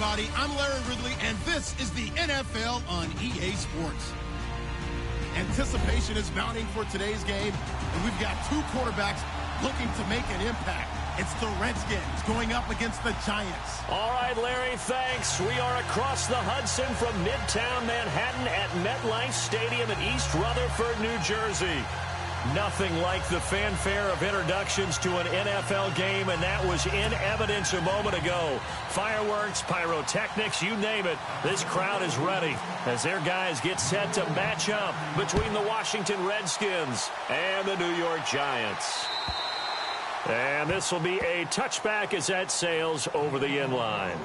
everybody. I'm Larry Ridley, and this is the NFL on EA Sports. Anticipation is mounting for today's game, and we've got two quarterbacks looking to make an impact. It's the Redskins going up against the Giants. All right, Larry, thanks. We are across the Hudson from Midtown Manhattan at MetLife Stadium in East Rutherford, New Jersey. Nothing like the fanfare of introductions to an NFL game, and that was in evidence a moment ago. Fireworks, pyrotechnics, you name it. This crowd is ready as their guys get set to match up between the Washington Redskins and the New York Giants. And this will be a touchback as that sails over the end line.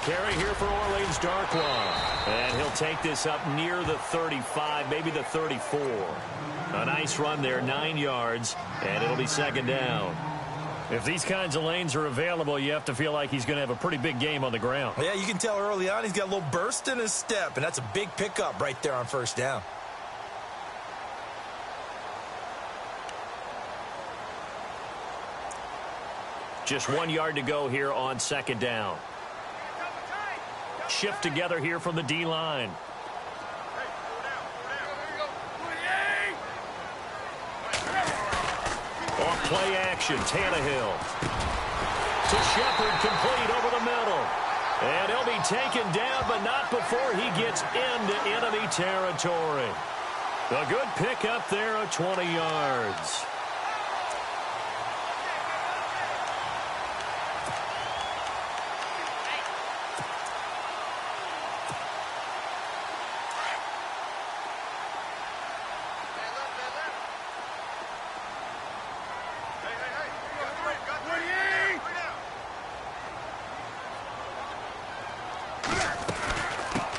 Carry here for Orleans Darkwa. And he'll take this up near the 35, maybe the 34. A nice run there, 9 yards, and it'll be second down. If these kinds of lanes are available, you have to feel like he's going to have a pretty big game on the ground. Yeah, you can tell early on he's got a little burst in his step, and that's a big pickup right there on first down. Just 1 yard to go here on second down. Shift together here from the D-line. Off play action, Tannehill. To Shepard, complete over the middle. And he'll be taken down, but not before he gets into enemy territory. A good pickup there of 20 yards.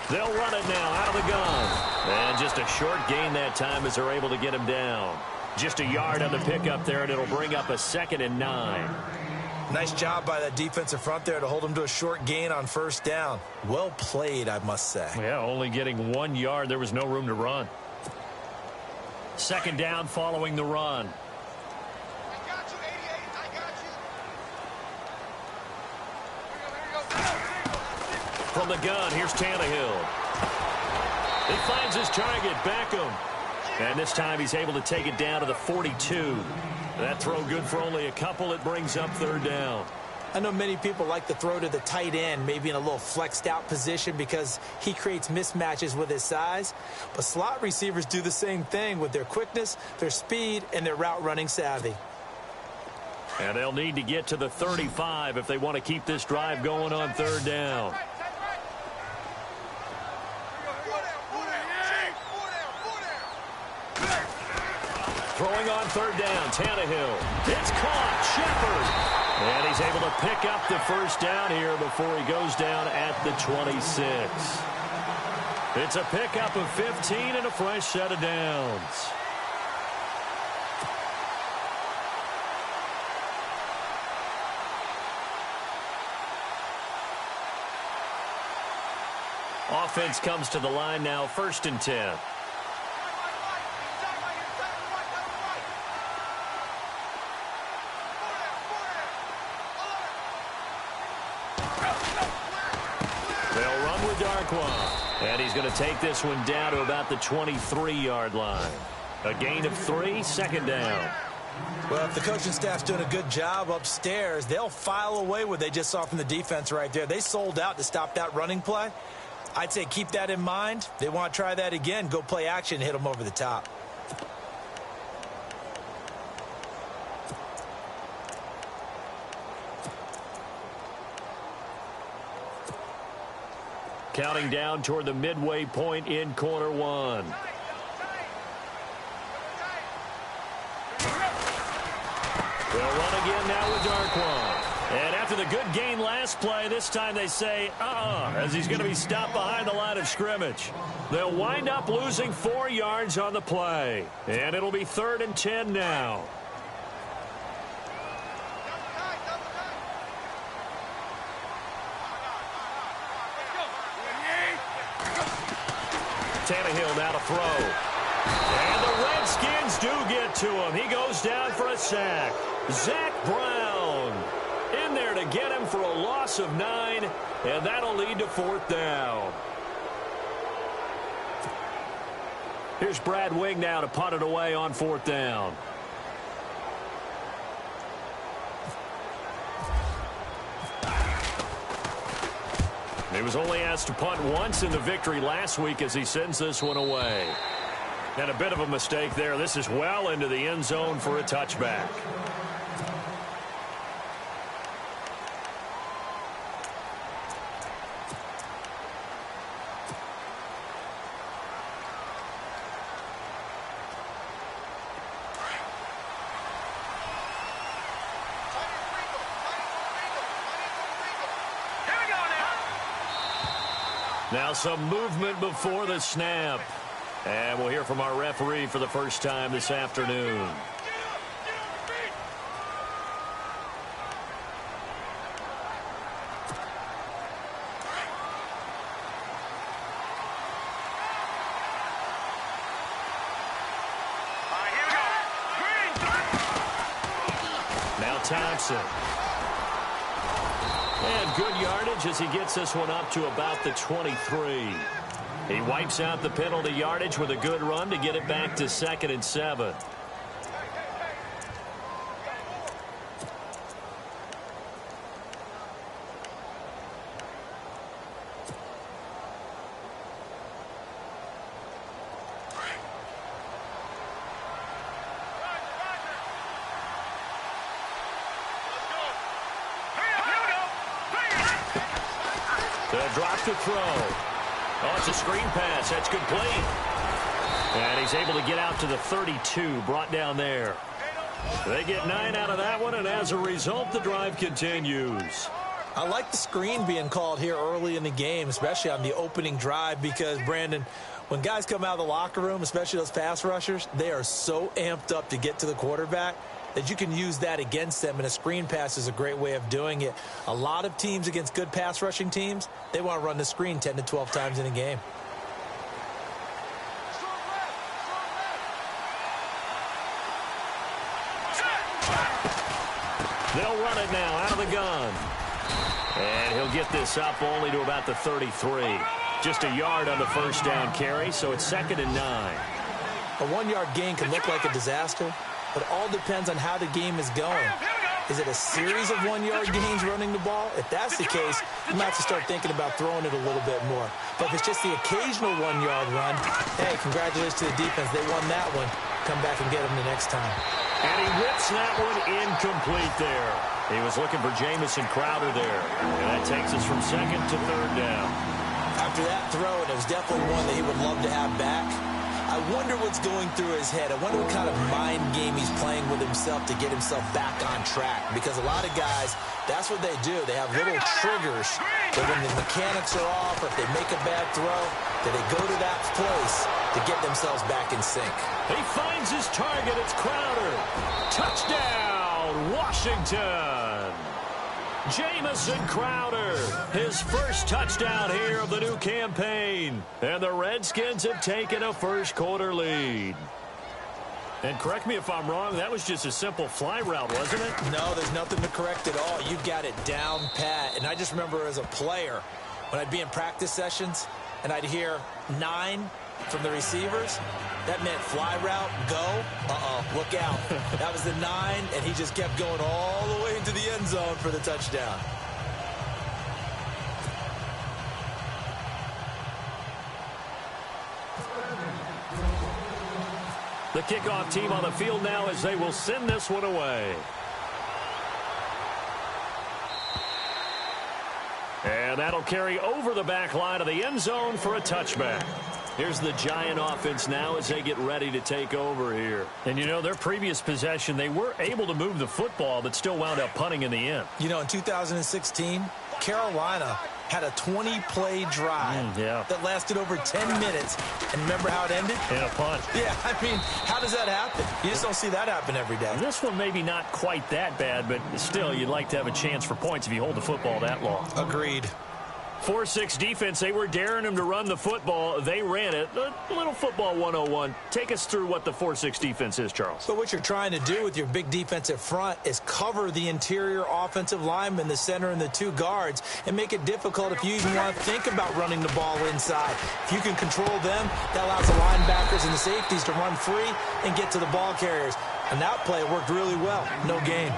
They'll run it now out of the gun. And just a short gain that time as they're able to get him down. Just a yard on the pickup there, and it'll bring up a 2nd and 9. Nice job by that defensive front there to hold him to a short gain on first down. Well played, I must say. Yeah, only getting 1 yard. There was no room to run. Second down following the run. From the gun, here's Tannehill. He finds his target, Beckham. And this time he's able to take it down to the 42. That throw good for only a couple. It brings up third down. I know many people like to throw to the tight end, maybe in a little flexed out position because he creates mismatches with his size. But slot receivers do the same thing with their quickness, their speed, and their route running savvy. And they'll need to get to the 35 if they want to keep this drive going on third down. Throwing on third down, Tannehill. It's caught, Shepard. And he's able to pick up the first down here before he goes down at the 26. It's a pickup of 15 and a fresh set of downs. Offense comes to the line now, 1st and 10. And he's going to take this one down to about the 23-yard line. A gain of 3, 2nd down. Well, if the coaching staff's doing a good job upstairs, they'll file away what they just saw from the defense right there. They sold out to stop that running play. I'd say keep that in mind. They want to try that again. Go play action, hit them over the top. Counting down toward the midway point in quarter one. They'll run again now with Darkwa. after the good gain last play, this time they say, as he's going to be stopped behind the line of scrimmage. They'll wind up losing 4 yards on the play. And it'll be 3rd and 10 now. Tannehill now to throw. And the Redskins do get to him. He goes down for a sack. Zach Brown in there to get him for a loss of 9, and that'll lead to 4th down. Here's Brad Wing now to punt it away on 4th down. He was only asked to punt once in the victory last week as he sends this one away. And a bit of a mistake there. This is well into the end zone for a touchback. Now some movement before the snap. And we'll hear from our referee for the first time this afternoon. Now Thompson. And good yardage as he gets this one up to about the 23. He wipes out the penalty yardage with a good run to get it back to 2nd and 7. The drop to throw. Oh, it's a screen pass. That's complete. And he's able to get out to the 32, brought down there. They get 9 out of that one, and as a result, the drive continues. I like the screen being called here early in the game, especially on the opening drive, because, Brandon, when guys come out of the locker room, especially those pass rushers, they are so amped up to get to the quarterback that you can use that against them, and a screen pass is a great way of doing it. A lot of teams against good pass rushing teams, they want to run the screen 10 to 12 times in a game. They'll run it now out of the gun. And he'll get this up only to about the 33. Just a yard on the first down carry, so it's 2nd and 9. A 1-yard gain can look like a disaster, but it all depends on how the game is going. Is it a series of 1-yard gains running the ball? If that's the case, you might have to start thinking about throwing it a little bit more. But if it's just the occasional 1-yard run, hey, congratulations to the defense. They won that one. Come back and get them the next time. And he whips that one incomplete there. He was looking for Jamison Crowder there. And that takes us from 2nd to 3rd down. After that throw, and it was definitely one that he would love to have back, I wonder what's going through his head. I wonder what kind of mind game he's playing with himself to get himself back on track. Because a lot of guys, that's what they do. They have little triggers that when the mechanics are off, or if they make a bad throw, that they go to that place to get themselves back in sync. He finds his target. It's Crowder. Touchdown, Washington. Jamison Crowder, his first touchdown here of the new campaign. And the Redskins have taken a first-quarter lead. And correct me if I'm wrong, that was just a simple fly route, wasn't it? No, there's nothing to correct at all. You got it down pat. And I just remember as a player, when I'd be in practice sessions and I'd hear 9 from the receivers, that meant fly route, go, look out. That was the 9, and he just kept going all the way into the end zone for the touchdown. The kickoff team on the field now as they will send this one away. And that'll carry over the back line of the end zone for a touchback. Here's the Giant offense now as they get ready to take over here. And, you know, their previous possession, they were able to move the football, but still wound up punting in the end. You know, in 2016, Carolina had a 20-play drive that lasted over 10 minutes. And remember how it ended? In a punt. Yeah, I mean, how does that happen? You just don't see that happen every day. This one maybe not quite that bad, but still, you'd like to have a chance for points if you hold the football that long. Agreed. 4-6 defense, they were daring them to run the football. They ran it. A little football 101. Take us through what the 4-6 defense is, Charles. So what you're trying to do with your big defensive front is cover the interior offensive linemen, the center and the two guards, and make it difficult if you even want to think about running the ball inside. If you can control them, that allows the linebackers and the safeties to run free and get to the ball carriers. And that play worked really well. No gain.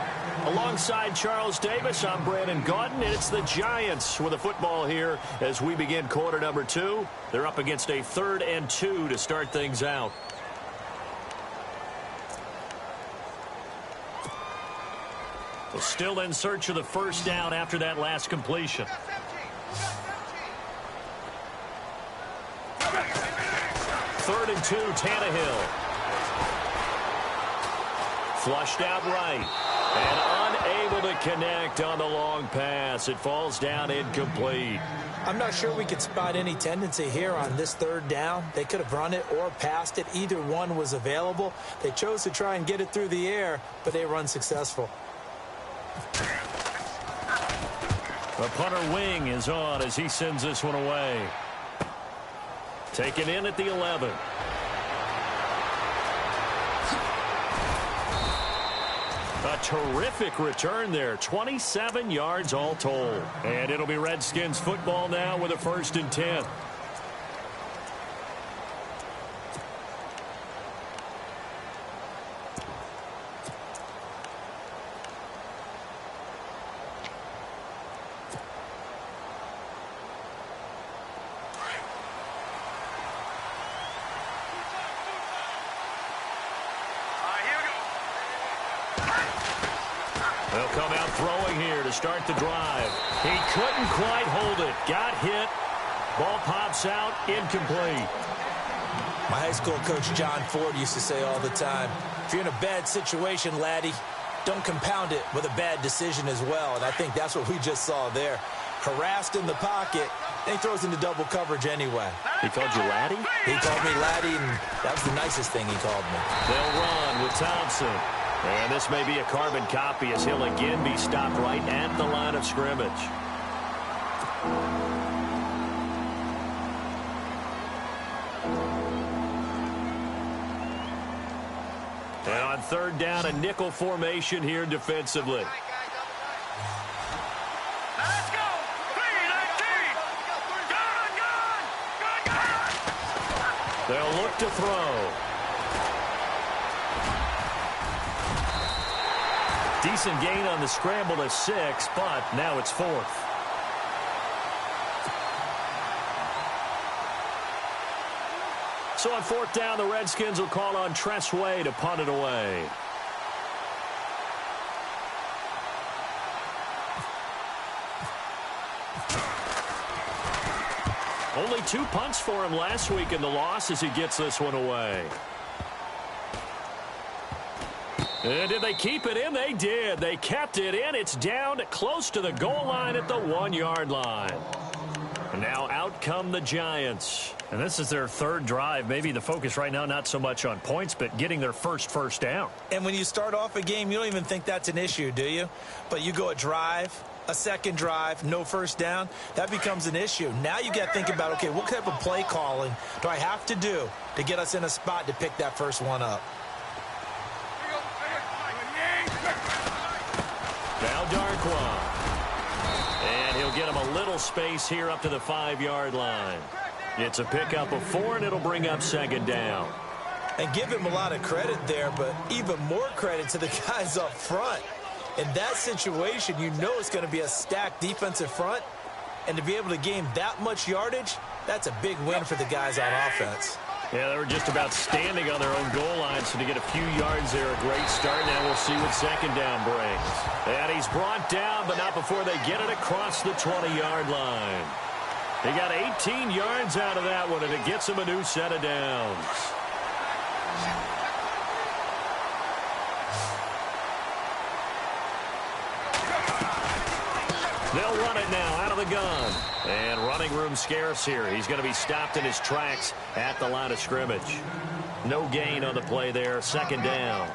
Alongside Charles Davis, I'm Brandon Gaudin, and it's the Giants with the football here as we begin quarter number 2. They're up against a 3rd and 2 to start things out. Well, still in search of the first down after that last completion. 3rd and 2, Tannehill. Flushed out right. And unable to connect on the long pass. It falls down incomplete. I'm not sure we could spot any tendency here on this 3rd down. They could have run it or passed it. Either one was available. They chose to try and get it through the air, but they were unsuccessful. The punter wing is on as he sends this one away. Taken in at the 11. A terrific return there. 27 yards all told. And it'll be Redskins football now with a 1st and 10. They'll come out throwing here to start the drive. He couldn't quite hold it. Got hit. Ball pops out. Incomplete. My high school coach, John Ford, used to say all the time, if you're in a bad situation, laddie, don't compound it with a bad decision as well. And I think that's what we just saw there. Harassed in the pocket, and he throws into double coverage anyway. He called you laddie? He called me laddie, and that was the nicest thing he called me. They'll run with Thompson. And this may be a carbon copy as he'll again be stopped right at the line of scrimmage. And on 3rd down, a nickel formation here defensively. Let's go! 3-19! They'll look to throw. Decent gain on the scramble to 6, but now it's 4th. So on 4th down, the Redskins will call on Tressway to punt it away. Only 2 punts for him last week in the loss as he gets this one away. And did they keep it in? They did. They kept it in. It's down close to the goal line at the 1-yard line. And now out come the Giants. And this is their 3rd drive. Maybe the focus right now not so much on points, but getting their first down. And when you start off a game, you don't even think that's an issue, do you? But you go a drive, a 2nd drive, no 1st down, that becomes an issue. Now you got to think about, okay, what type of play calling do I have to do to get us in a spot to pick that first one up? Now Darkwa. And he'll get him a little space here up to the 5-yard line. It's a pickup of 4, and it'll bring up 2nd down. And give him a lot of credit there, but even more credit to the guys up front. In that situation, you know it's going to be a stacked defensive front. And to be able to gain that much yardage, that's a big win for the guys on offense. Yeah, they were just about standing on their own goal line, so to get a few yards there, a great start. Now we'll see what 2nd down brings. And he's brought down, but not before they get it across the 20-yard line. He got 18 yards out of that one, and it gets him a new set of downs. They'll run it now out of the gun. And running room scarce here. He's going to be stopped in his tracks at the line of scrimmage. No gain on the play there. Second down.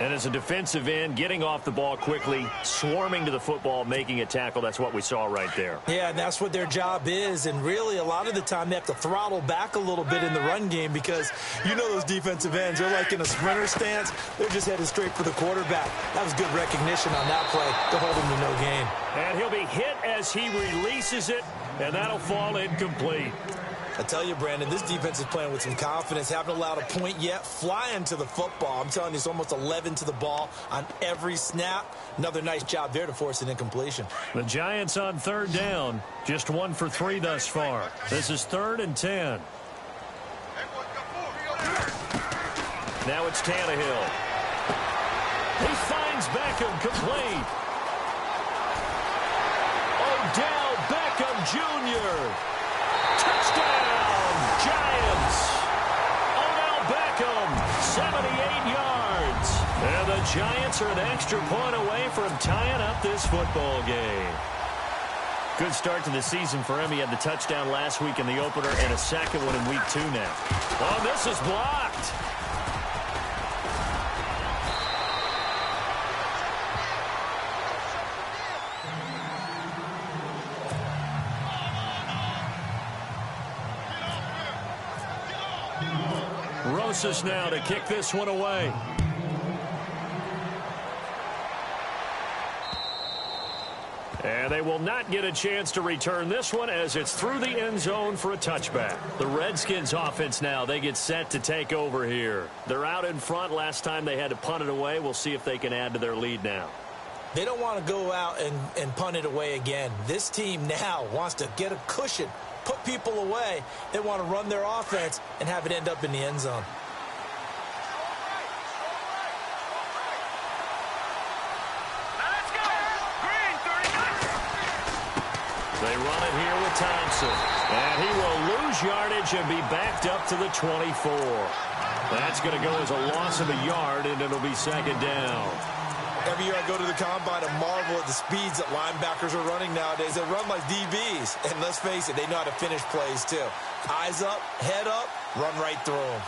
And as a defensive end, getting off the ball quickly, swarming to the football, making a tackle, that's what we saw right there. Yeah, and that's what their job is. And really, a lot of the time, they have to throttle back a little bit in the run game because you know those defensive ends, they're like in a sprinter stance. They're just headed straight for the quarterback. That was good recognition on that play to hold him to no gain. And he'll be hit as he releases it, and that'll fall incomplete. I tell you, Brandon, this defense is playing with some confidence. Haven't allowed a point yet. Flying to the football. I'm telling you, it's almost 11 to the ball on every snap. Another nice job there to force an incompletion. The Giants on third down. Just 1 for 3 thus far. This is 3rd and 10. Now it's Tannehill. He finds Beckham complete. Odell Beckham Jr. Touchdown, Giants. Odell Beckham, 78 yards. And the Giants are an extra point away from tying up this football game. Good start to the season for him. He had the touchdown last week in the opener and a second one in week 2 now. Oh, this is blocked. Rosas now to kick this one away. And they will not get a chance to return this one as it's through the end zone for a touchback. The Redskins offense now, they get set to take over here. They're out in front. Last time they had to punt it away. We'll see if they can add to their lead now. They don't want to go out and punt it away again. This team now wants to get a cushion, put people away. They want to run their offense and have it end up in the end zone. They run it here with Thompson. And he will lose yardage and be backed up to the 24. That's going to go as a loss of a yard, and it'll be second down. Every year I go to the combine and marvel at the speeds that linebackers are running nowadays. They run like DBs. And let's face it, they know how to finish plays too. Eyes up, head up, run right through them.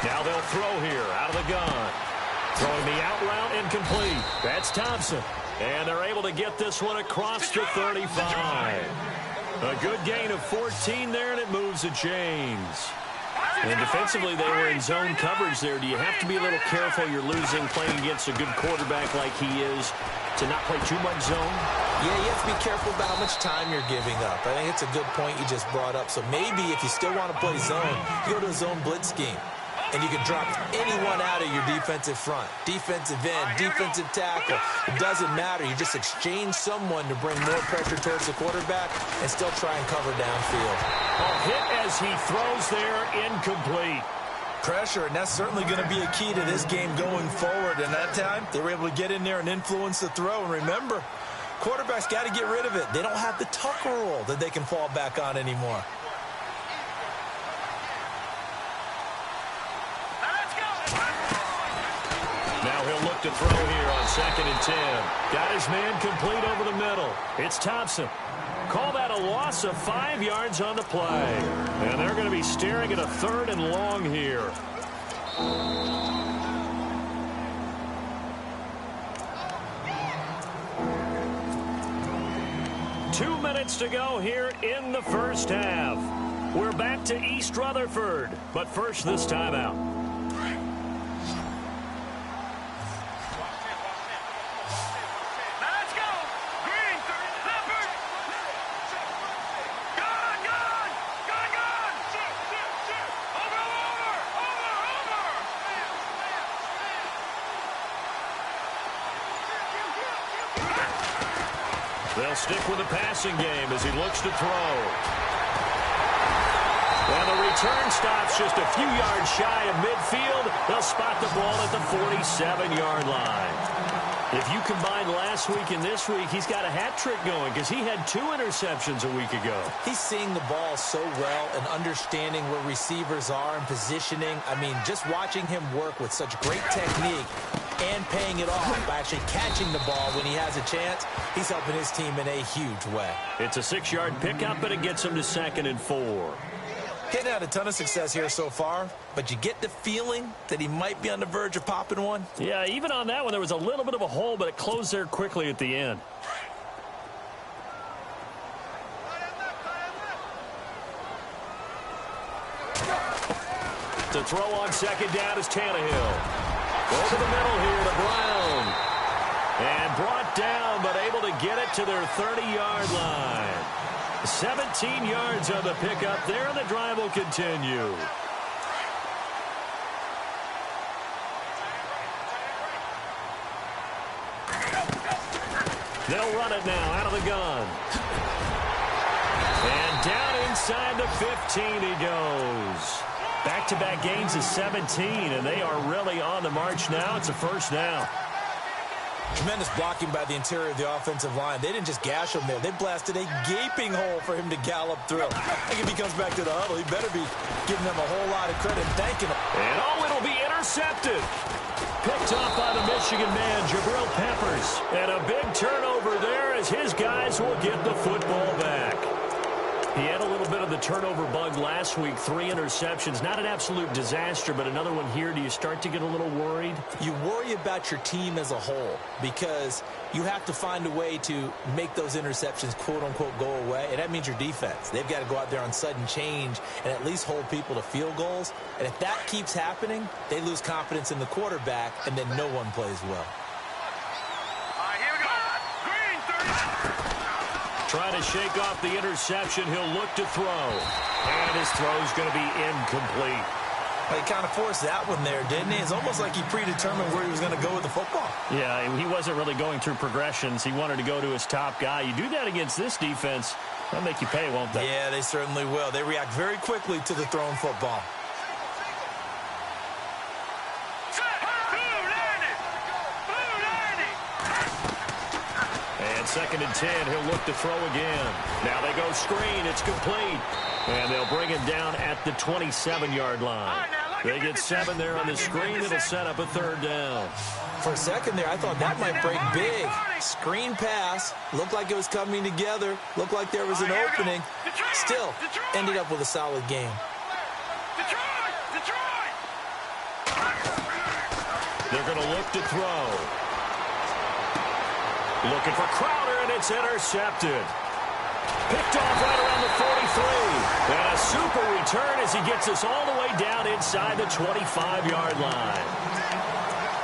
Now they'll throw here out of the gun. Throwing the out route incomplete. That's Thompson. And they're able to get this one across the 35. A good gain of 14 there, and it moves the chains. And defensively, they were in zone coverage there. Do you have to be a little careful? You're losing playing against a good quarterback like he is to not play too much zone? Yeah, you have to be careful about how much time you're giving up. I think it's a good point you just brought up. So maybe if you still want to play zone, you go to a zone blitz scheme. And you can drop anyone out of your defensive front. Defensive end, defensive tackle. It doesn't matter. You just exchange someone to bring more pressure towards the quarterback and still try and cover downfield. A hit as he throws there, incomplete. Pressure, and that's certainly going to be a key to this game going forward. And that time, they were able to get in there and influence the throw. And remember, quarterbacks got to get rid of it. They don't have the tuck rule that they can fall back on anymore. Now he'll look to throw here on 2nd and 10. Got his man complete over the middle. It's Thompson. Call that a loss of 5 yards on the play. And they're going to be staring at a 3rd and long here. Two minutes to go here in the first half. We're back to East Rutherford. But first, this timeout. They'll stick with the passing game as he looks to throw. And the return stops just a few yards shy of midfield. They'll spot the ball at the 47-yard line. If you combine last week and this week, he's got a hat trick going because he had 2 interceptions a week ago. He's seeing the ball so well and understanding where receivers are and positioning. I mean, just watching him work with such great technique and paying it off by actually catching the ball when he has a chance, he's helping his team in a huge way. It's a 6-yard pickup, and it gets him to 2nd and 4. Getting had a ton of success here so far, but you get the feeling that he might be on the verge of popping one. Yeah, even on that one, there was a little bit of a hole, but it closed there quickly at the end. To throw on 2nd down is Tannehill. Over the middle here to Brown. And brought down, but able to get it to their 30-yard line. 17 yards on the pickup there, and the drive will continue. They'll run it now out of the gun. And down inside the 15 he goes. Back-to-back gains of 17, and they are really on the march now. It's a 1st down. Tremendous blocking by the interior of the offensive line. They didn't just gash him there. They blasted a gaping hole for him to gallop through. I think if he comes back to the huddle, he better be giving them a whole lot of credit and thanking them. And it'll be intercepted. Picked off by the Michigan man, Jabril Peppers. And a big turnover there as his guys will get the football back. He had a little bit of the turnover bug last week, 3 interceptions. Not an absolute disaster, but another one here. Do you start to get a little worried? You worry about your team as a whole because you have to find a way to make those interceptions, quote-unquote, go away, and that means your defense. They've got to go out there on sudden change and at least hold people to field goals. And if that keeps happening, they lose confidence in the quarterback, and then no one plays well. Trying to shake off the interception. He'll look to throw. And his throw's going to be incomplete. Well, he kind of forced that one there, didn't he? It's almost like he predetermined where he was going to go with the football. Yeah, he wasn't really going through progressions. He wanted to go to his top guy. You do that against this defense, they'll make you pay, won't they? Yeah, they certainly will. They react very quickly to the thrown football. And 2nd and 10, he'll look to throw again. Now they go screen, it's complete. And they'll bring it down at the 27-yard line. They get 7 there on the screen. It'll set up a 3rd down. For a second there, I thought that might break big. Screen pass. Looked like it was coming together. Looked like there was an opening. Still, ended up with a solid game. They're going to look to throw. Looking for Crowder, and it's intercepted. Picked off right around the 43. And a super return as he gets us all the way down inside the 25-yard line.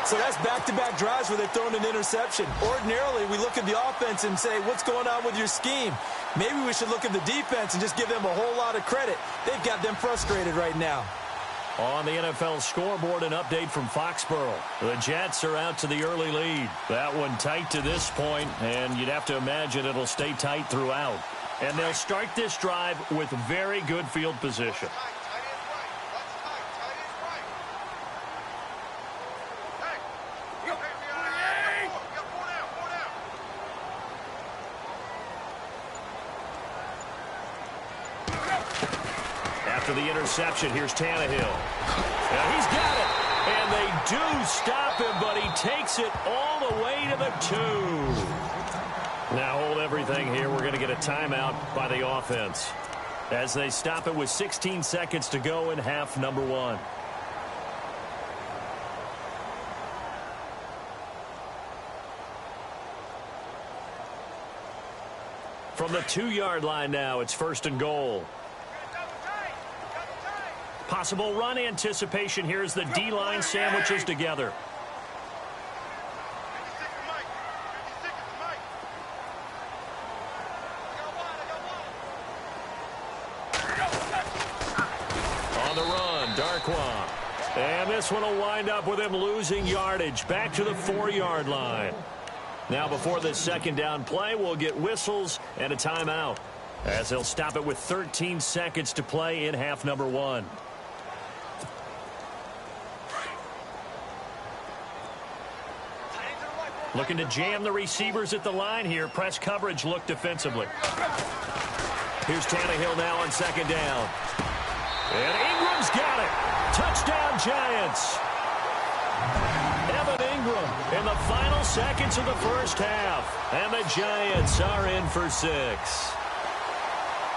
So that's back-to-back drives where they've thrown an interception. Ordinarily, we look at the offense and say, what's going on with your scheme? Maybe we should look at the defense and just give them a whole lot of credit. They've got them frustrated right now. On the NFL scoreboard, an update from Foxborough. The Jets are out to the early lead. That one tight to this point, and you'd have to imagine it'll stay tight throughout. And they'll start this drive with very good field position. After the interception, here's Tannehill. Now he's got it. And they do stop him, but he takes it all the way to the 2. Now hold everything here. We're going to get a timeout by the offense as they stop it with 16 seconds to go in half number 1. From the 2-yard line now, it's 1st and goal. Possible run anticipation here as the D-line sandwiches together. On the run, Darkwa. And this one will wind up with him losing yardage back to the 4-yard line. Now before this second down play, we'll get whistles and a timeout, as they'll stop it with 13 seconds to play in half number 1. Looking to jam the receivers at the line here. Press coverage look defensively. Here's Tannehill now on second down. And Ingram's got it. Touchdown, Giants. Evan Ingram in the final seconds of the first half. And the Giants are in for 6.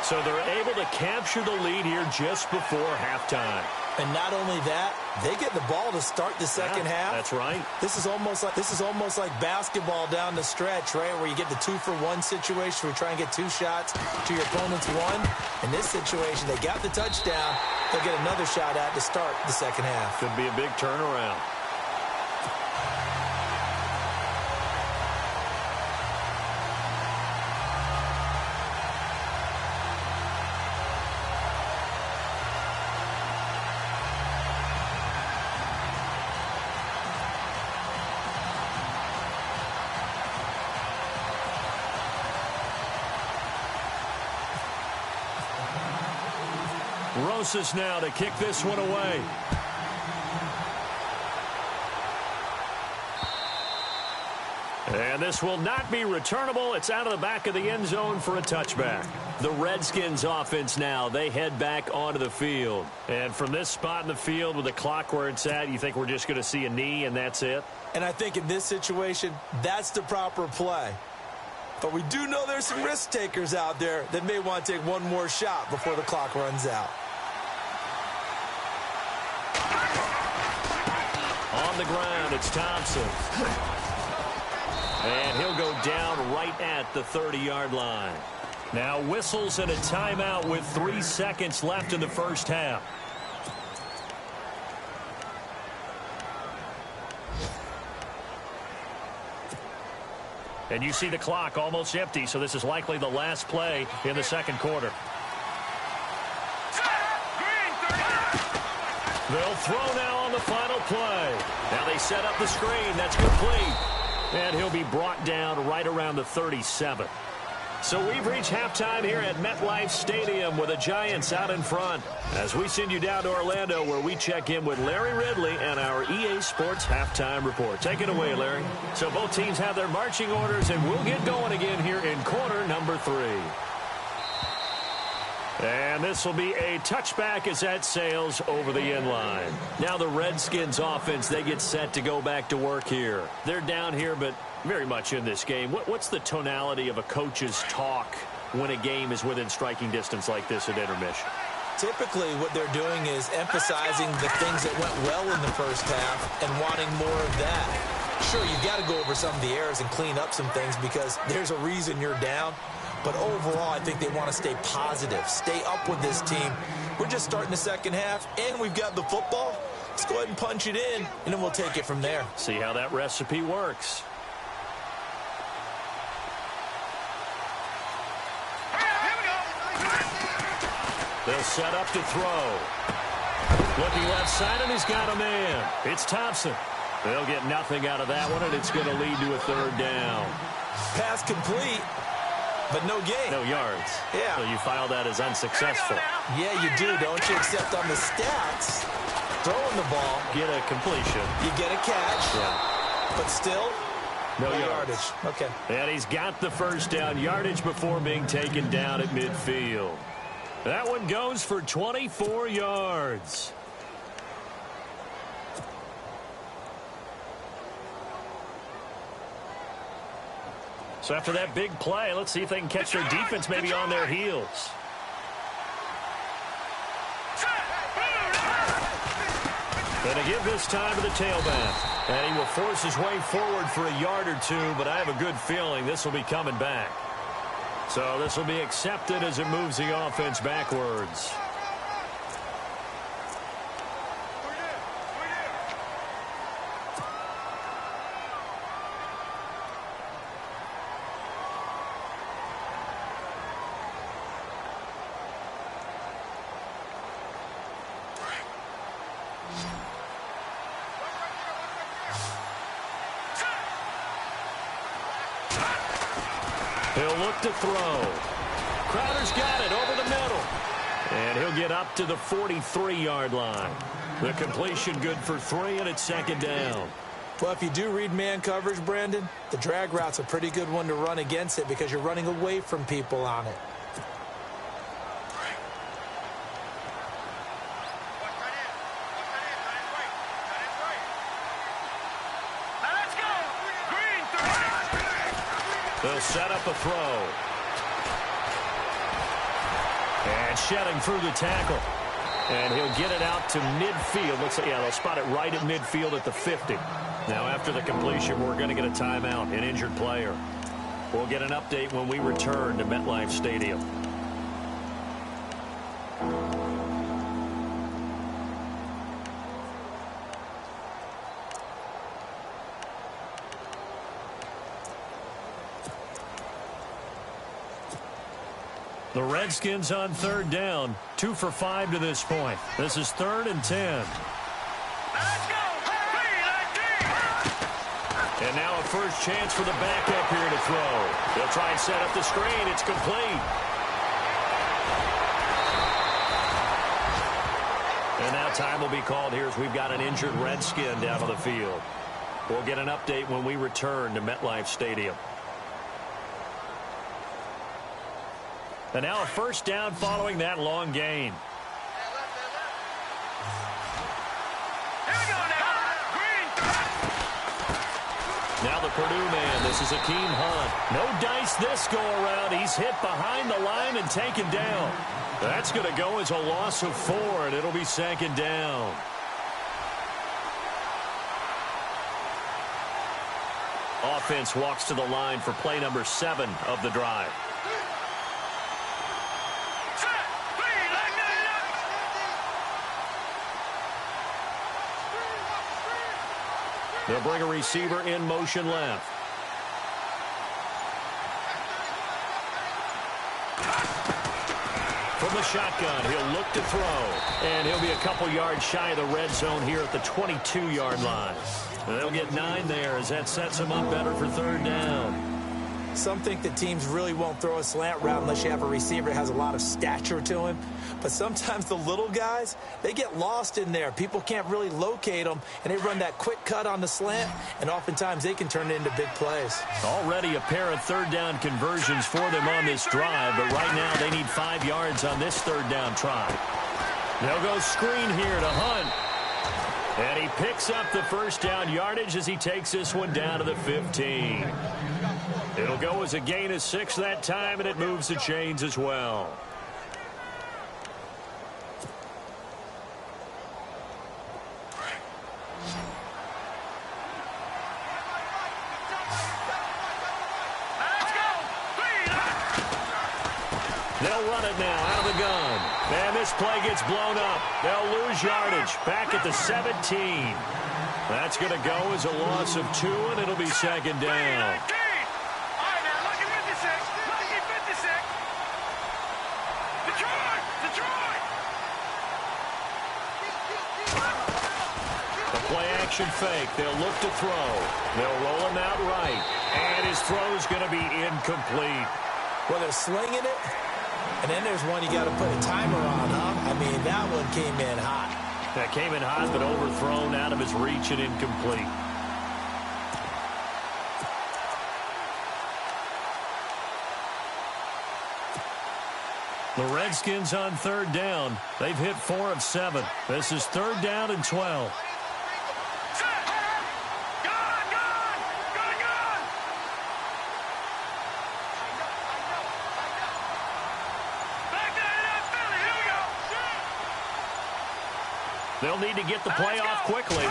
So they're able to capture the lead here just before halftime. And not only that, they get the ball to start the second half. That's right. This is almost like basketball down the stretch, right? Where you get the 2-for-1 situation where you try and get 2 shots to your opponent's 1. In this situation, they got the touchdown. They'll get another shot at to start the second half. Could be a big turnaround. Rosas now to kick this one away. And this will not be returnable. It's out of the back of the end zone for a touchback. The Redskins offense now, they head back onto the field. And from this spot in the field with the clock where it's at, you think we're just going to see a knee and that's it? And I think in this situation, that's the proper play. But we do know there's some risk takers out there that may want to take one more shot before the clock runs out. On the ground, it's Thompson. And he'll go down right at the 30-yard line. Now whistles and a timeout with 3 seconds left in the first half. And you see the clock almost empty, so this is likely the last play in the second quarter. They'll throw now on the final play. Now they set up the screen. That's complete. And he'll be brought down right around the 37. So we've reached halftime here at MetLife Stadium with the Giants out in front. As we send you down to Orlando where we check in with Larry Ridley and our EA Sports Halftime Report. Take it away, Larry. So both teams have their marching orders, and we'll get going again here in quarter number 3. And this will be a touchback as that sails over the end line. Now the Redskins offense, they get set to go back to work here. They're down here, but very much in this game. What's the tonality of a coach's talk when a game is within striking distance like this at intermission? Typically, what they're doing is emphasizing the things that went well in the first half and wanting more of that. Sure, you've got to go over some of the errors and clean up some things because there's a reason you're down. But overall, I think they want to stay positive, stay up with this team. We're just starting the second half, and we've got the football. Let's go ahead and punch it in, and then we'll take it from there. See how that recipe works. They'll set up to throw. Looking left side, and he's got a man. It's Thompson. They'll get nothing out of that one, and it's going to lead to a third down. Pass complete. But no gain. No yards. Yeah. So you file that as unsuccessful. Yeah, you do, don't you? Except on the stats, throwing the ball. Get a completion. You get a catch. Yeah. But still, no yardage. Okay. And he's got the first down yardage before being taken down at midfield. That one goes for 24 yards. So after that big play, let's see if they can catch their defense maybe on their heels. Going to give this time to the tailback. And he will force his way forward for a yard or two, but I have a good feeling this will be coming back. So this will be accepted as it moves the offense backwards. He'll look to throw. Crowder's got it over the middle. And he'll get up to the 43-yard line. The completion good for 3, and it's second down. Well, if you do read man coverage, Brandon, the drag route's a pretty good one to run against it because you're running away from people on it. They'll set up a throw. And shedding through the tackle. And he'll get it out to midfield. Looks like, yeah, they'll spot it right at midfield at the 50. Now, after the completion, we're going to get a timeout, an injured player. We'll get an update when we return to MetLife Stadium. The Redskins on third down, 2 for 5 to this point. This is 3rd and 10. Let's go! And now a first chance for the backup here to throw. They'll try and set up the screen. It's complete. And now time will be called here as we've got an injured Redskin down on the field. We'll get an update when we return to MetLife Stadium. And now a first down following that long gain. Here we go now. Green. Now the Purdue man. This is Akeem Hunt. No dice this go-around. He's hit behind the line and taken down. That's going to go as a loss of 4, and it'll be second down. Offense walks to the line for play number 7 of the drive. They'll bring a receiver in motion left. From the shotgun, he'll look to throw. And he'll be a couple yards shy of the red zone here at the 22-yard line. And they'll get 9 there as that sets him up better for third down. Some think that teams really won't throw a slant route unless you have a receiver that has a lot of stature to him. But sometimes the little guys, they get lost in there. People can't really locate them, and they run that quick cut on the slant, and oftentimes they can turn it into big plays. Already a pair of third down conversions for them on this drive, but right now they need 5 yards on this third down try. They'll go screen here to Hunt. And he picks up the first down yardage as he takes this one down to the 15. It'll go as a gain of 6 that time, and it moves the chains as well. They'll run it now out of the gun. And this play gets blown up. They'll lose yardage back at the 17. That's going to go as a loss of 2, and it'll be second down. Action fake. They'll look to throw. They'll roll him out right. And his throw's going to be incomplete. Well, they're slinging it, and then there's one you got to put a timer on, huh? I mean, that one came in hot. That came in hot, but overthrown out of his reach and incomplete. The Redskins on third down. They've hit 4 of 7. This is third down and 12. They'll need to get the play off quickly.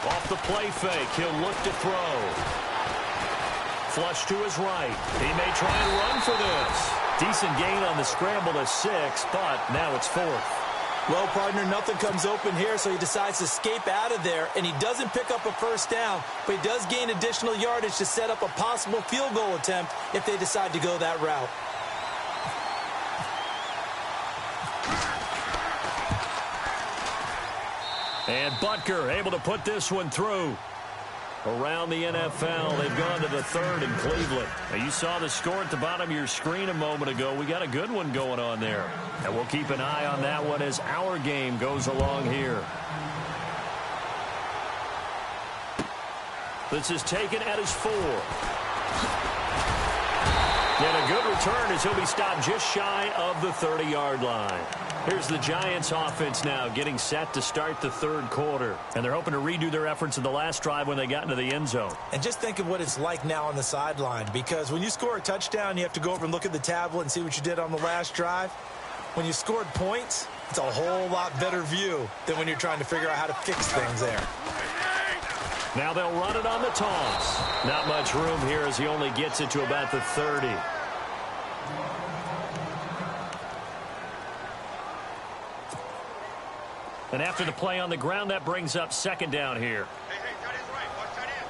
Off the play fake, he'll look to throw. Flush to his right. He may try and run for this. Decent gain on the scramble to 6, but now it's 4th. Well, partner, nothing comes open here, so he decides to escape out of there, and he doesn't pick up a first down, but he does gain additional yardage to set up a possible field goal attempt if they decide to go that route. And Butker able to put this one through. Around the NFL, they've gone to the third in Cleveland. Now, you saw the score at the bottom of your screen a moment ago. We got a good one going on there. And we'll keep an eye on that one as our game goes along here. This is taken at his 4. And a good return as he'll be stopped just shy of the 30-yard line. Here's the Giants offense now getting set to start the third quarter. And they're hoping to redo their efforts in the last drive when they got into the end zone. And just think of what it's like now on the sideline, because when you score a touchdown, you have to go over and look at the tablet and see what you did on the last drive. When you scored points, it's a whole lot better view than when you're trying to figure out how to fix things there. Now they'll run it on the toss. Not much room here as he only gets it to about the 30. And after the play on the ground, that brings up second down here. Hey, tight end's right. Watch tight end.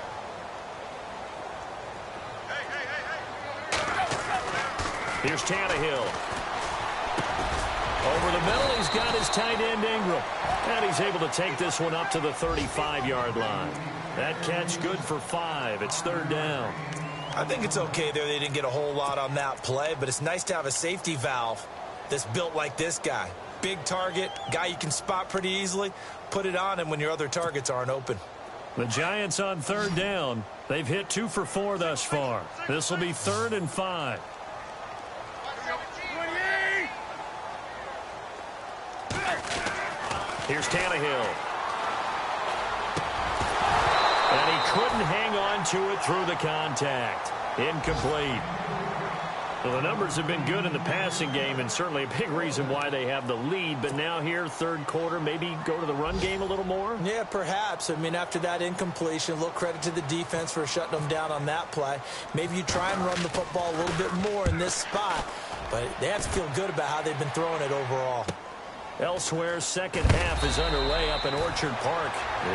Hey. Here's Tannehill. Over the middle, he's got his tight end Ingram. And he's able to take this one up to the 35-yard line. That catch good for 5. It's third down. I think it's okay there. They didn't get a whole lot on that play, but it's nice to have a safety valve that's built like this guy. Big target, guy you can spot pretty easily. Put it on him when your other targets aren't open. The Giants on third down. They've hit 2 for 4 thus far. This will be 3rd and 5. Here's Tannehill. And he couldn't hang on to it through the contact. Incomplete. Well, the numbers have been good in the passing game, and certainly a big reason why they have the lead. But now here, third quarter, maybe go to the run game a little more? Yeah, perhaps. I mean, after that incompletion, a little credit to the defense for shutting them down on that play. Maybe you try and run the football a little bit more in this spot, but they have to feel good about how they've been throwing it overall. Elsewhere, second half is underway up in Orchard Park.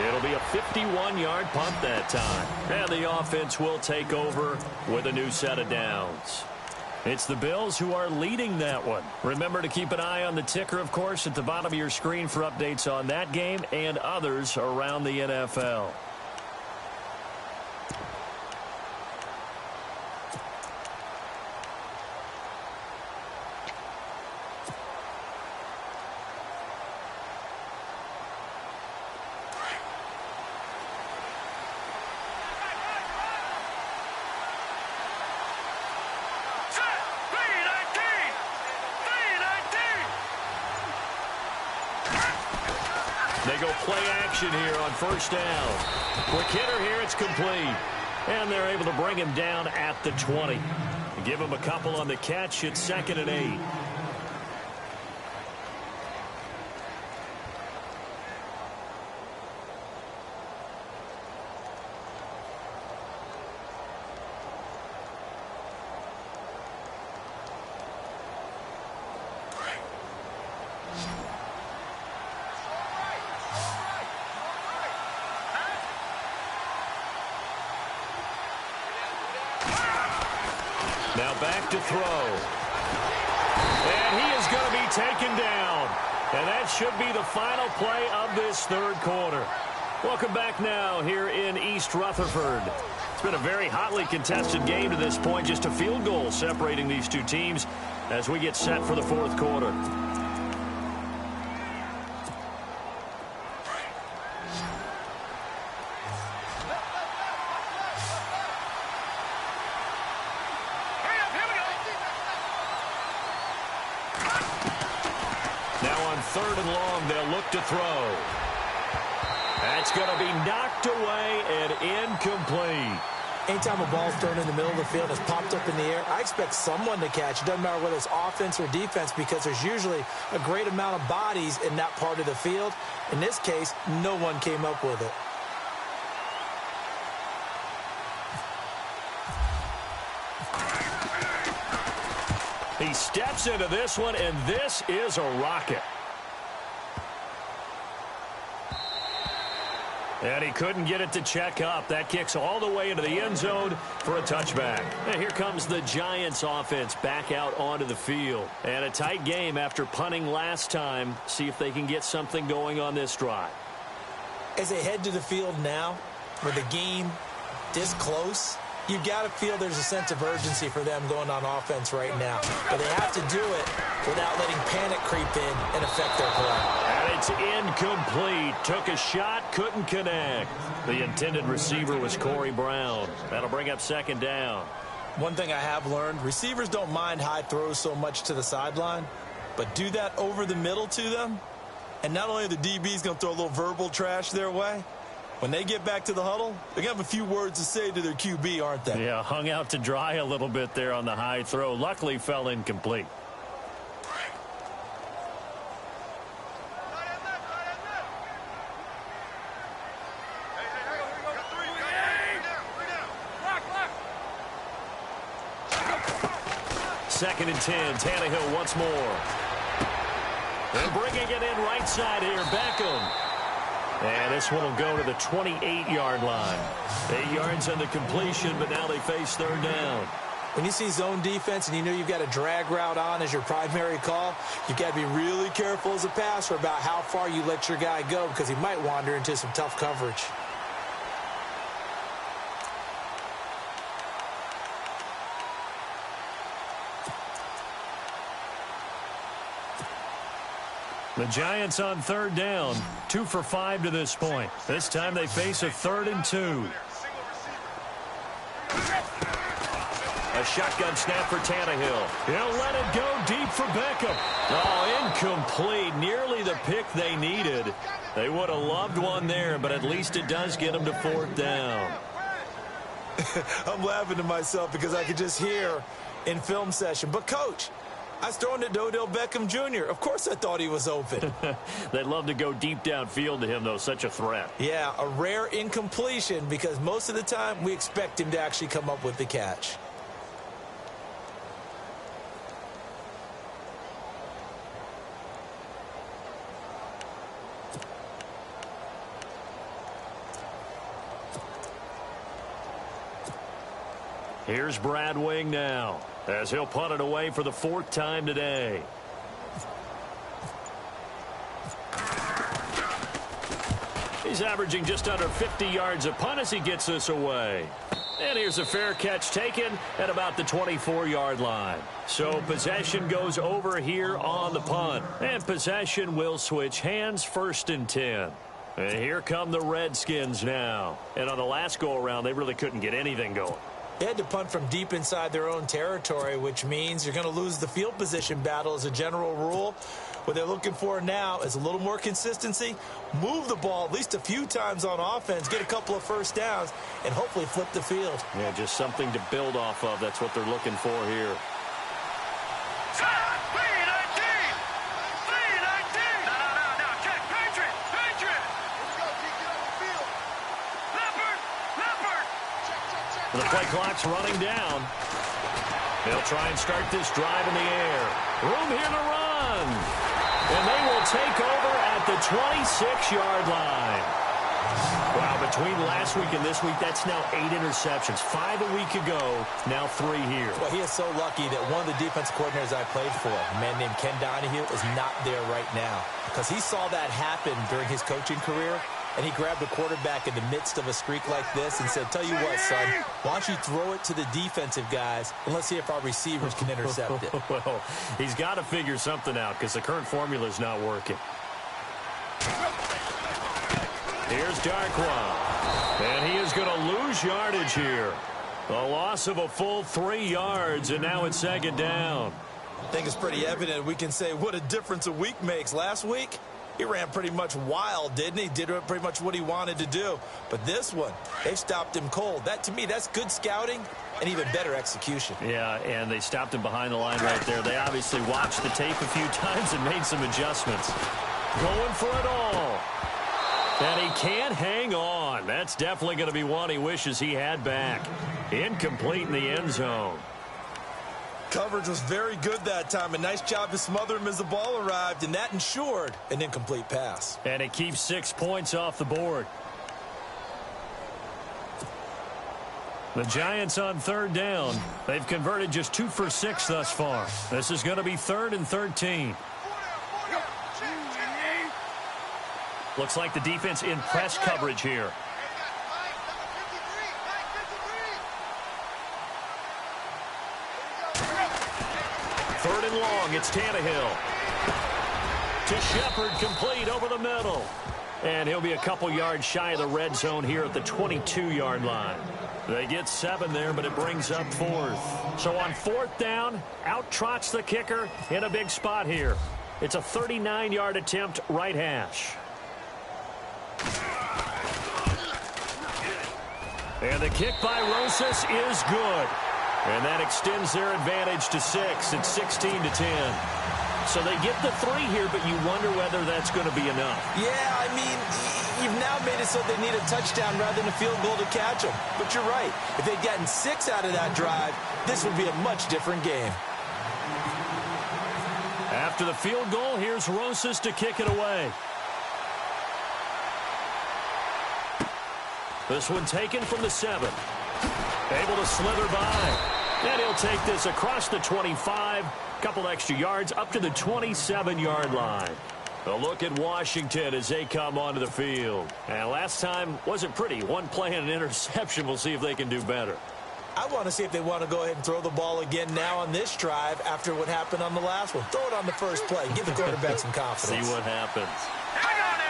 It'll be a 51-yard punt that time. And the offense will take over with a new set of downs. It's the Bills who are leading that one. Remember to keep an eye on the ticker, of course, at the bottom of your screen for updates on that game and others around the NFL. They go play action here on first down. Quick hitter here, it's complete. And they're able to bring him down at the 20. Give him a couple on the catch. It's 2nd and 8. Now back to throw. And he is going to be taken down. And that should be the final play of this third quarter. Welcome back now here in East Rutherford. It's been a very hotly contested game to this point. Just a field goal separating these two teams as we get set for the fourth quarter. Third and long, they'll look to throw. That's going to be knocked away and incomplete. Anytime a ball's thrown in the middle of the field and it's popped up in the air, I expect someone to catch. It doesn't matter whether it's offense or defense, because there's usually a great amount of bodies in that part of the field. In this case, no one came up with it. He steps into this one, and this is a rocket. And he couldn't get it to check up. That kicks all the way into the end zone for a touchback. And here comes the Giants offense back out onto the field. And a tight game after punting last time. See if they can get something going on this drive. As they head to the field now, where the game this close, you've got to feel there's a sense of urgency for them going on offense right now. But they have to do it without letting panic creep in and affect their play. And it's incomplete. Took a shot, couldn't connect. The intended receiver was Corey Brown. That'll bring up second down. One thing I have learned, receivers don't mind high throws so much to the sideline, but do that over the middle to them, and not only are the DBs going to throw a little verbal trash their way, when they get back to the huddle, they're going to have a few words to say to their QB, aren't they? Yeah, hung out to dry a little bit there on the high throw. Luckily fell incomplete. Second and 10. Tannehill once more. They're bringing it in right side here. Beckham. And this one will go to the 28-yard line. 8 yards on the completion, but now they face third down. When you see zone defense and you know you've got a drag route on as your primary call, you've got to be really careful as a passer about how far you let your guy go because he might wander into some tough coverage. The Giants on third down, 2 for 5 to this point. This time they face a 3rd and 2. A shotgun snap for Tannehill. He'll let it go deep for Beckham. Oh, incomplete. Nearly the pick they needed. They would have loved one there, but at least it does get them to 4th down. I'm laughing to myself because I could just hear in film session, but Coach, I was throwing to Odell Beckham Jr. Of course I thought he was open. They'd love to go deep downfield to him, though. Such a threat. Yeah, a rare incompletion because most of the time we expect him to actually come up with the catch. Here's Brad Wing now, as he'll punt it away for the 4th time today. He's averaging just under 50 yards a punt as he gets this away. And here's a fair catch taken at about the 24-yard line. So possession goes over here on the punt. And possession will switch hands, 1st and 10. And here come the Redskins now. And on the last go-around, they really couldn't get anything going. They had to punt from deep inside their own territory, which means you're going to lose the field position battle as a general rule. What they're looking for now is a little more consistency, move the ball at least a few times on offense, get a couple of first downs, and hopefully flip the field. Yeah, just something to build off of. That's what they're looking for here. The play clock's running down. They'll try and start this drive in the air. Room here to run. And they will take over at the 26-yard line. Wow, between last week and this week, that's now 8 interceptions. 5 a week ago, now 3 here. Well, he is so lucky that one of the defensive coordinators I played for, a man named Ken Donahue, is not there right now. Because he saw that happen during his coaching career. And he grabbed a quarterback in the midst of a streak like this and said, tell you what, son, why don't you throw it to the defensive guys and let's see if our receivers can intercept it. Well, he's got to figure something out because the current formula is not working. Here's Darkwa. And he is going to lose yardage here. A loss of a full 3 yards, and now it's 2nd down. I think it's pretty evident we can say what a difference a week makes. Last week, he ran pretty much wild, didn't he? Did pretty much what he wanted to do. But this one, they stopped him cold. That, to me, that's good scouting and even better execution. Yeah, and they stopped him behind the line right there. They obviously watched the tape a few times and made some adjustments. Going for it all. And he can't hang on. That's definitely going to be one he wishes he had back. Incomplete in the end zone. Coverage was very good that time. A nice job to smother him as the ball arrived, and that ensured an incomplete pass. And it keeps 6 points off the board. The Giants on third down. They've converted just 2 for 6 thus far. This is going to be 3rd and 13. Looks like the defense in press coverage here. long. It's Tannehill. To Shepard, complete over the middle. And he'll be a couple yards shy of the red zone here at the 22-yard line. They get 7 there, but it brings up 4th. So on 4th down, out trots the kicker in a big spot here. It's a 39-yard attempt, right hash. And the kick by Rosas is good. And that extends their advantage to 6. It's 16-10. So they get the 3 here, but you wonder whether that's going to be enough. Yeah, I mean, you've now made it so they need a touchdown rather than a field goal to catch them. But you're right. If they'd gotten 6 out of that drive, this would be a much different game. After the field goal, here's Rosas to kick it away. This one taken from the 7. Able to slither by. And he'll take this across the 25. Couple extra yards up to the 27-yard line. A look at Washington as they come onto the field. And last time wasn't pretty. One play and an interception. We'll see if they can do better. I want to see if they want to go ahead and throw the ball again now on this drive after what happened on the last one. Throw it on the first play. Give the quarterback some confidence. See what happens. Hang on now.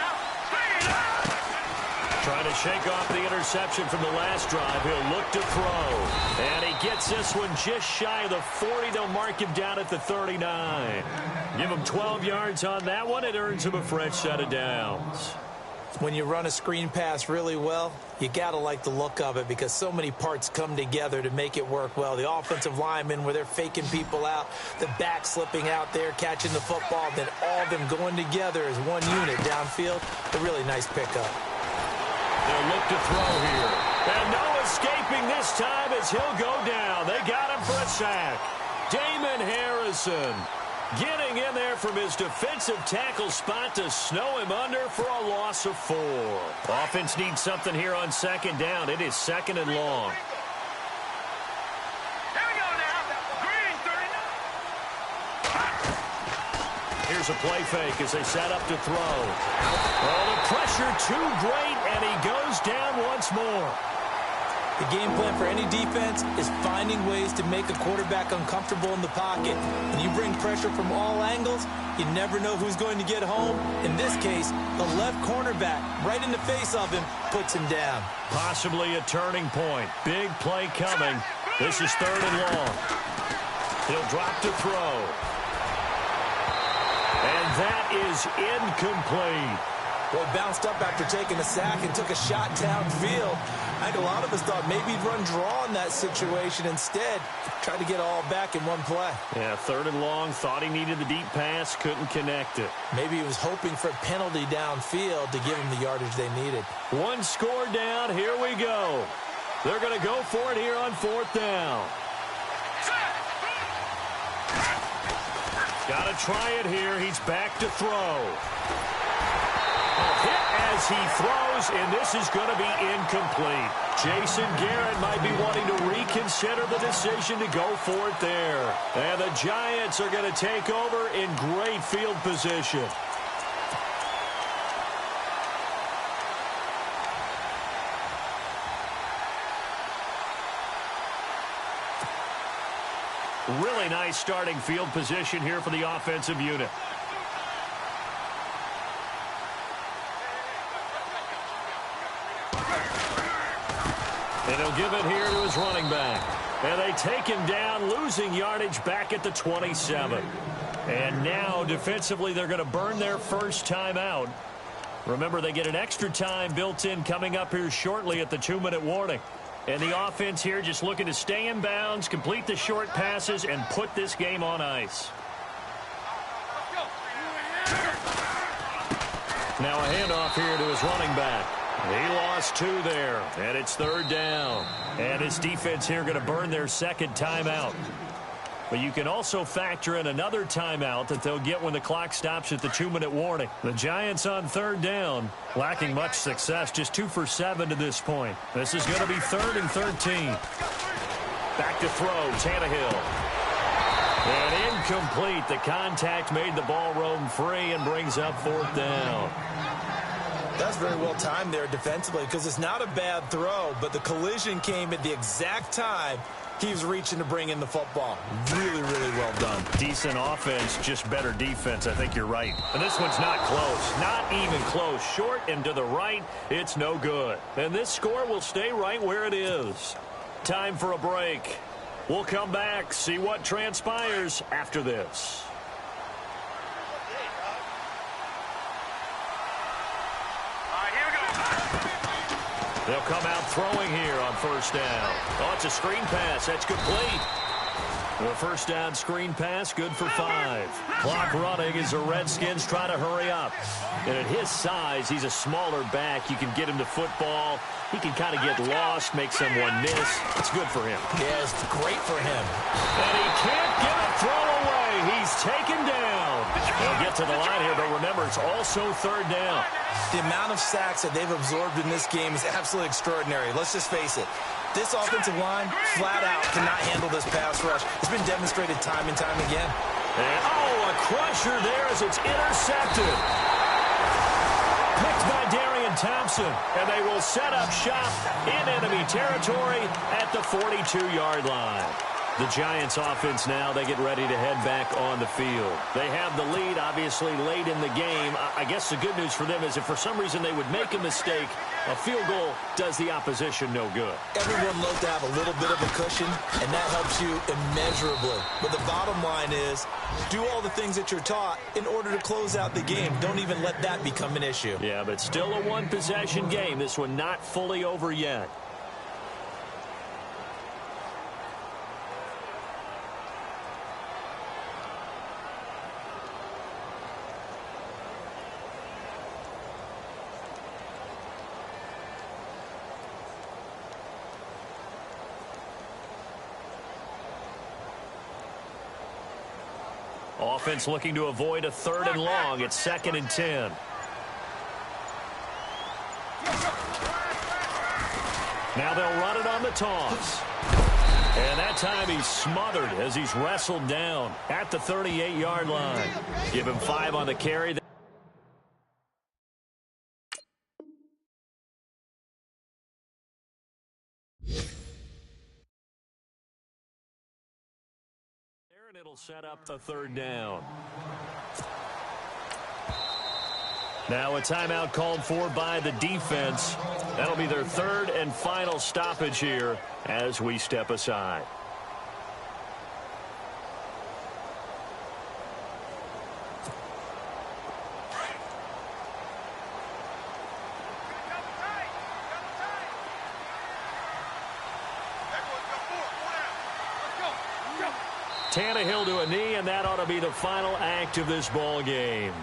Trying to shake off the interception from the last drive. He'll look to throw. And he gets this one just shy of the 40. They'll mark him down at the 39. Give him 12 yards on that one. It earns him a fresh set of downs. When you run a screen pass really well, you got to like the look of it because so many parts come together to make it work well. The offensive linemen where they're faking people out, the back slipping out there, catching the football, then all of them going together as one unit downfield. A really nice pickup. They'll look to throw here. And no escaping this time as he'll go down. They got him for a sack. Damon Harrison getting in there from his defensive tackle spot to snow him under for a loss of 4. Offense needs something here on 2nd down. It is 2nd and long. Here we go now. Green 39. Here's a play fake as they set up to throw. Oh, the pressure too great, and he goes down once more. The game plan for any defense is finding ways to make a quarterback uncomfortable in the pocket. When you bring pressure from all angles, you never know who's going to get home. In this case, the left cornerback, right in the face of him, puts him down. Possibly a turning point. Big play coming. This is 3rd and long. He'll drop to throw. And that is incomplete. Boy, bounced up after taking a sack and took a shot downfield. I think a lot of us thought maybe he'd run draw in that situation. Instead, tried to get it all back in one play. Yeah, 3rd and long. Thought he needed the deep pass. Couldn't connect it. Maybe he was hoping for a penalty downfield to give him the yardage they needed. One score down. Here we go. They're going to go for it here on 4th down. Got to try it here. He's back to throw. Hit as he throws, and this is going to be incomplete. Jason Garrett might be wanting to reconsider the decision to go for it there. And the Giants are going to take over in great field position. Really nice starting field position here for the offensive unit. And he'll give it here to his running back. And they take him down, losing yardage back at the 27. And now, defensively, they're going to burn their first timeout. Remember, they get an extra time built in coming up here shortly at the 2-minute warning. And the offense here just looking to stay in bounds, complete the short passes, and put this game on ice. Now a handoff here to his running back. He lost 2 there, and it's 3rd down. And his defense here going to burn their second timeout. But you can also factor in another timeout that they'll get when the clock stops at the 2-minute warning. The Giants on 3rd down, lacking much success, just 2 for 7 to this point. This is going to be 3rd and 13. Back to throw, Tannehill. And incomplete. The contact made the ball roam free and brings up 4th down. That's very well timed there defensively because it's not a bad throw, but the collision came at the exact time He was reaching to bring in the football. Really, really well done. Decent offense, just better defense. I think you're right. And this one's not close. Not even close. Short and to the right, it's no good. And this score will stay right where it is. Time for a break. We'll come back, see what transpires after this. They'll come out throwing here on first down. Oh, it's a screen pass. That's complete. The first down screen pass, good for 5. Clock running as the Redskins try to hurry up. And at his size, he's a smaller back. You can get him to football. He can kind of get lost, make someone miss. It's good for him. Yeah, it's great for him. And he can't get a throw away. He's taken down. They'll get to the line here, but remember, it's also third down. The amount of sacks that they've absorbed in this game is absolutely extraordinary. Let's just face it. This offensive line, flat out, cannot handle this pass rush. It's been demonstrated time and time again. And, a crusher there as it's intercepted. Picked by Darian Thompson, and they will set up shop in enemy territory at the 42-yard line. The Giants offense now, they get ready to head back on the field. They have the lead, obviously, late in the game. I guess the good news for them is if for some reason they would make a mistake, a field goal does the opposition no good. Everyone loves to have a little bit of a cushion, and that helps you immeasurably. But the bottom line is, do all the things that you're taught in order to close out the game. Don't even let that become an issue. Yeah, but still a one-possession game. This one not fully over yet. Offense looking to avoid a 3rd and long. It's 2nd and 10. Now they'll run it on the toss. And that time he's smothered as he's wrestled down at the 38-yard line. Give him 5 on the carry. And it'll set up the 3rd down. Now a timeout called for by the defense. That'll be their 3rd and final stoppage here as we step aside. Tannehill to a knee, and that ought to be the final act of this ball game.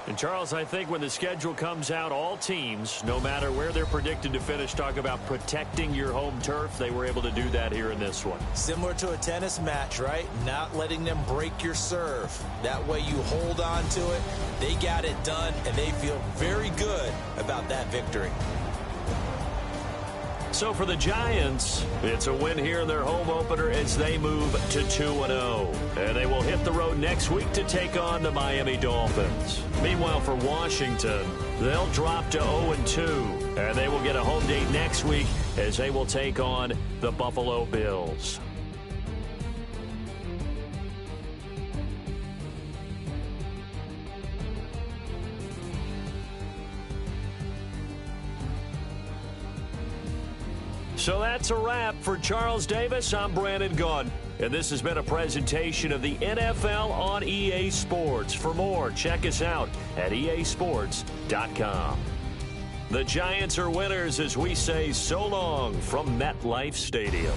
And Charles, I think when the schedule comes out, all teams, no matter where they're predicted to finish, talk about protecting your home turf. They were able to do that here in this one. Similar to a tennis match, right? Not letting them break your serve. That way you hold on to it. They got it done, and they feel very good about that victory. So for the Giants, it's a win here in their home opener as they move to 2-0. And they will hit the road next week to take on the Miami Dolphins. Meanwhile, for Washington, they'll drop to 0-2. And they will get a home date next week as they will take on the Buffalo Bills. So that's a wrap. For Charles Davis, I'm Brandon Gaudin. And this has been a presentation of the NFL on EA Sports. For more, check us out at easports.com. The Giants are winners as we say so long from MetLife Stadium.